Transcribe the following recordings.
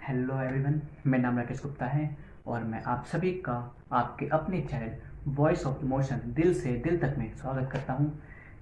Hello everyone, मेरा नाम राकेश गुप्ता है और मैं आप सभी का आपके अपने चैनल वॉइस ऑफ इमोशन दिल से दिल तक में स्वागत करता हूं।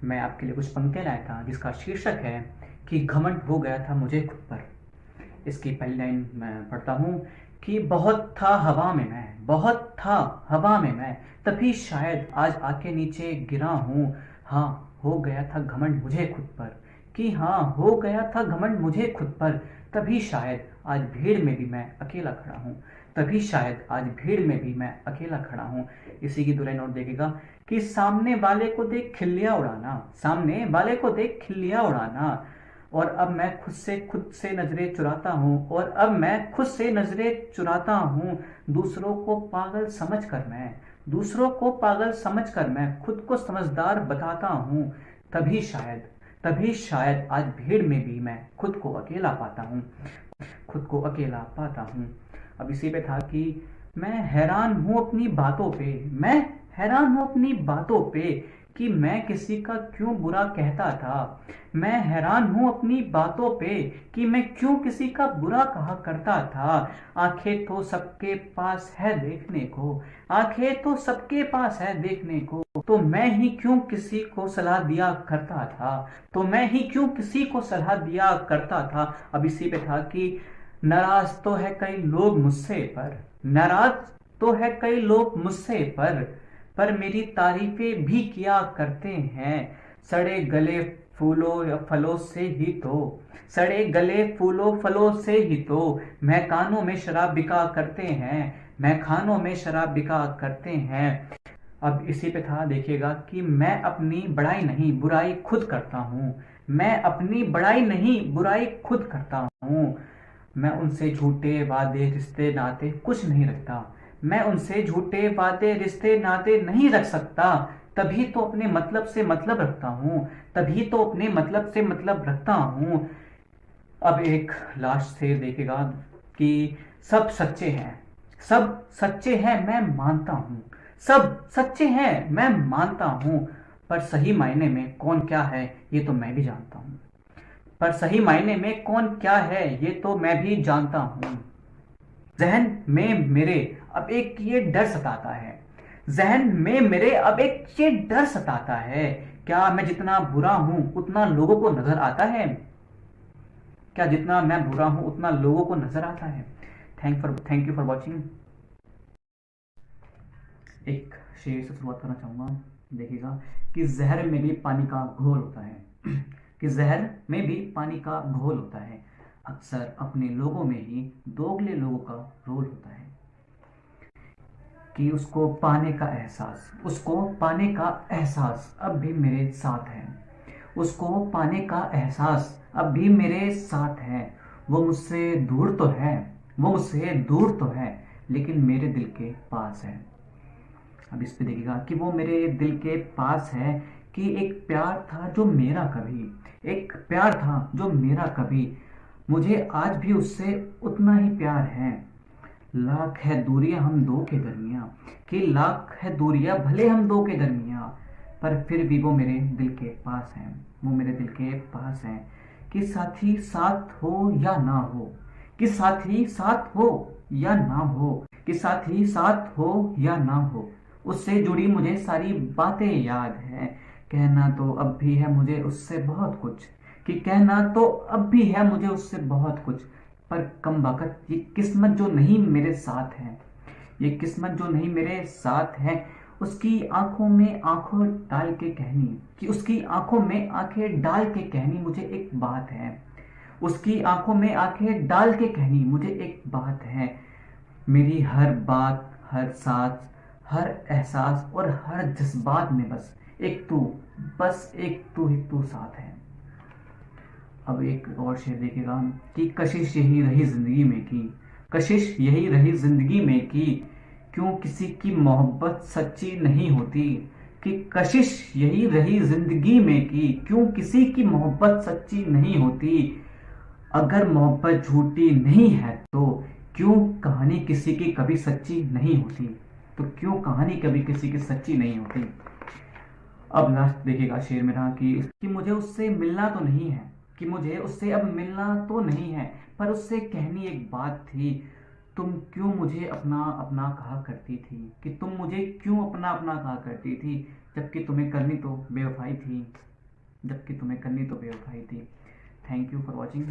मैं आपके लिए कुछ पंक्तियाँ लाया था जिसका शीर्षक है कि घमंड हो गया था मुझे खुद पर। इसकी पहली लाइन मैं पढ़ता हूँ कि बहुत था हवा में मैं, बहुत था हवा में मैं, तभी शायद आज आके नीचे गिरा हूँ। हाँ, हो गया था घमंड मुझे खुद पर, कि हाँ हो गया था घमंड मुझे खुद पर, तभी शायद आज भीड़ में भी मैं अकेला खड़ा हूँ, तभी शायद आज भीड़ में भी मैं अकेला खड़ा हूँ। इसी की दो लाइन और देखेगा कि सामने वाले को देख खिल्लियाँ उड़ाना, सामने वाले को देख खिल्लियाँ उड़ाना, और अब मैं खुद से नजरें चुराता हूँ, और अब मैं खुद से नजरें चुराता हूँ। दूसरों को पागल समझकर मैं, दूसरों को पागल समझकर मैं खुद को समझदार बताता हूँ। तभी शायद, तभी शायद आज भीड़ में भी मैं खुद को अकेला पाता हूँ, खुद को अकेला पाता हूँ। अब इसी पे था कि मैं हैरान हूँ अपनी बातों पे, मैं हैरान हूँ अपनी बातों पे, कि मैं किसी का क्यों बुरा कहता था। मैं हैरान हूँ अपनी बातों पे कि मैं क्यों किसी का बुरा कहा करता था। आंखें तो सबके पास है देखने को, आंखें तो सबके पास है देखने को, तो मैं ही क्यों किसी को सलाह दिया करता था, तो मैं ही क्यों किसी को सलाह दिया करता था। अब इसी पे था कि नाराज तो है कई लोग मुझसे पर, नाराज तो है कई लोग मुझसे पर मेरी तारीफें भी किया करते हैं। सड़े गले फूलों या फलों से ही तो, सड़े गले फूलों फलों से ही तो मैं कानों में शराब बिका करते हैं, मैं खानों में शराब बिका करते हैं। अब इसी पे था देखिएगा कि मैं अपनी बड़ाई नहीं बुराई खुद करता हूँ, मैं अपनी बड़ाई नहीं बुराई खुद करता हूँ। मैं उनसे झूठे वादे रिश्ते नाते कुछ नहीं रखता, मैं उनसे झूठे वादे रिश्ते नाते नहीं रख सकता, तभी तो अपने मतलब से मतलब रखता हूँ, तभी तो अपने मतलब से मतलब रखता हूँ। अब एक लास्ट से देखेगा कि सब सच्चे हैं, सब सच्चे हैं मैं मानता हूँ, सब सच्चे हैं मैं मानता हूँ, पर सही मायने में कौन क्या है ये तो मैं भी जानता हूँ, पर सही मायने में कौन क्या है ये तो मैं भी जानता हूँ। जहन में मेरे अब एक ये डर सताता है, जहन में मेरे अब एक ये डर सताता है, क्या मैं जितना बुरा हूं उतना लोगों को नजर आता है, क्या जितना मैं बुरा हूं उतना लोगों को नजर आता है। Thank you for watching. एक शेर से शुरुआत करना चाहूंगा, देखिएगा कि जहर में भी पानी का घोल होता है, कि जहर में भी पानी का घोल होता है, अक्सर अपने लोगों में ही दोगले लोगों का रोल होता है। कि उसको पाने का एहसास, उसको पाने का एहसास अब भी मेरे साथ है, उसको पाने का एहसास अब भी मेरे साथ है। वो मुझसे दूर तो है, वो मुझसे दूर तो है, लेकिन मेरे दिल के पास है। अब इस पे देखिएगा कि वो मेरे दिल के पास है, कि एक प्यार था जो मेरा कभी, एक प्यार था जो मेरा कभी, मुझे आज भी उससे उतना ही प्यार है। लाख है दूरियां हम दो के दरमिया, कि लाख है दूरियां भले हम दो के दरमिया, पर फिर भी वो मेरे दिल के पास है, वो मेरे दिल के पास है। कि साथी साथ हो या ना हो, कि साथी साथ हो या ना हो, कि साथी साथ हो या ना हो, उससे जुड़ी मुझे सारी बातें याद है। कहना तो अब भी है मुझे उससे बहुत कुछ, कि कहना तो अब भी है मुझे उससे बहुत कुछ, पर कम वक़्त ये किस्मत जो नहीं मेरे साथ है, ये किस्मत जो नहीं मेरे साथ है। उसकी आंखों में आंखों डाल के कहनी, कि उसकी आंखों में आंखें डाल के कहनी मुझे एक बात है, उसकी आंखों में आंखें डाल के कहनी मुझे एक बात है। मेरी हर बात, हर सांस, हर एहसास और हर जज्बात में बस एक तू, बस एक तू ही तू साथ है। अब एक और शेर देखेगा कि कशिश यही रही जिंदगी में की, कशिश यही रही जिंदगी में की, क्यों किसी की मोहब्बत सच्ची नहीं होती, कि कशिश यही रही जिंदगी में की, क्यों किसी की मोहब्बत सच्ची नहीं होती। अगर मोहब्बत झूठी नहीं है तो क्यों कहानी किसी की कभी सच्ची नहीं होती, तो क्यों कहानी कभी किसी की सच्ची नहीं होती। अब लास्ट देखिएगा शेर में रहा कि मुझे उससे मिलना तो नहीं है, कि मुझे उससे अब मिलना तो नहीं है, पर उससे कहनी एक बात थी, तुम क्यों मुझे अपना अपना कहा करती थी, कि तुम मुझे क्यों अपना अपना कहा करती थी, जबकि तुम्हें करनी तो बेवफाई थी, जबकि तुम्हें करनी तो बेवफाई थी। Thank you for watching.